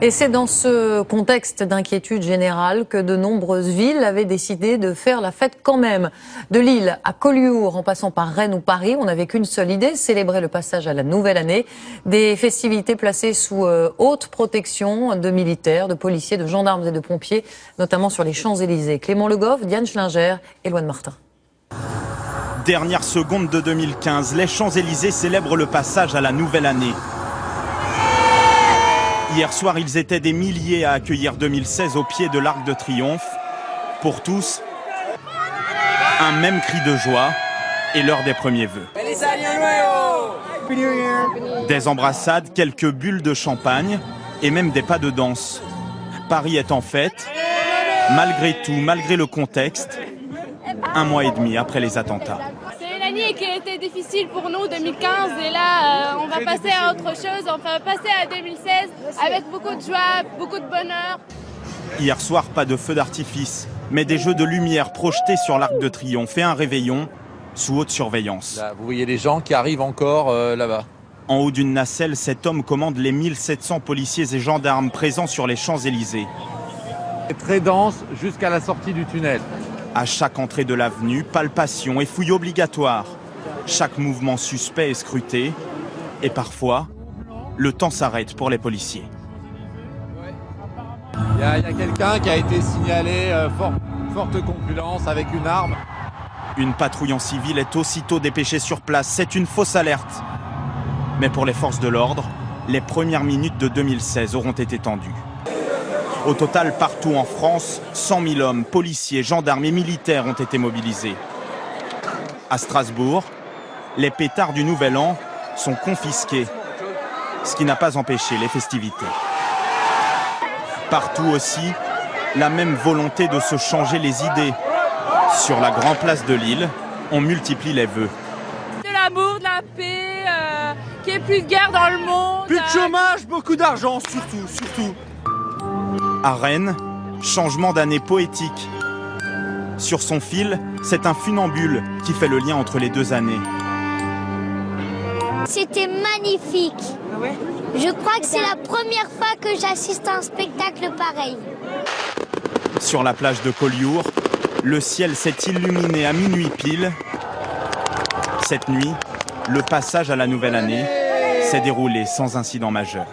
Et c'est dans ce contexte d'inquiétude générale que de nombreuses villes avaient décidé de faire la fête quand même. De Lille à Collioure, en passant par Rennes ou Paris, on n'avait qu'une seule idée, célébrer le passage à la nouvelle année. Des festivités placées sous haute protection de militaires, de policiers, de gendarmes et de pompiers, notamment sur les Champs-Élysées. Clément Le Goff, Diane Schlinger et Loane Martin. Dernière seconde de 2015, les Champs-Élysées célèbrent le passage à la nouvelle année. Hier soir, ils étaient des milliers à accueillir 2016 au pied de l'Arc de Triomphe. Pour tous, un même cri de joie et l'heure des premiers vœux. Des embrassades, quelques bulles de champagne et même des pas de danse. Paris est en fête, malgré tout, malgré le contexte, un mois et demi après les attentats. C'est une année qui a été difficile pour nous, 2015, et là on va passer à autre chose, on va passer à 2016 avec beaucoup de joie, beaucoup de bonheur. Hier soir, pas de feux d'artifice, mais des jeux de lumière projetés sur l'Arc de Triomphe et un réveillon sous haute surveillance. Là, vous voyez les gens qui arrivent encore là-bas. En haut d'une nacelle, cet homme commande les 1700 policiers et gendarmes présents sur les Champs-Élysées. C'est très dense jusqu'à la sortie du tunnel. À chaque entrée de l'avenue, palpation et fouille obligatoire. Chaque mouvement suspect est scruté. Et parfois, le temps s'arrête pour les policiers. Il y a quelqu'un qui a été signalé forte compulence avec une arme. Une patrouille en civil est aussitôt dépêchée sur place. C'est une fausse alerte. Mais pour les forces de l'ordre, les premières minutes de 2016 auront été tendues. Au total, partout en France, 100 000 hommes, policiers, gendarmes et militaires ont été mobilisés. À Strasbourg, les pétards du Nouvel An sont confisqués, ce qui n'a pas empêché les festivités. Partout aussi, la même volonté de se changer les idées. Sur la grande place de Lille, on multiplie les vœux. De l'amour, de la paix, qu'il n'y ait plus de guerre dans le monde. Plus de chômage, beaucoup d'argent, surtout. À Rennes, changement d'année poétique. Sur son fil, c'est un funambule qui fait le lien entre les deux années. C'était magnifique. Ah ouais ? Je crois que c'est la première fois que j'assiste à un spectacle pareil. Sur la plage de Collioure, le ciel s'est illuminé à minuit pile. Cette nuit, le passage à la nouvelle année s'est déroulé sans incident majeur.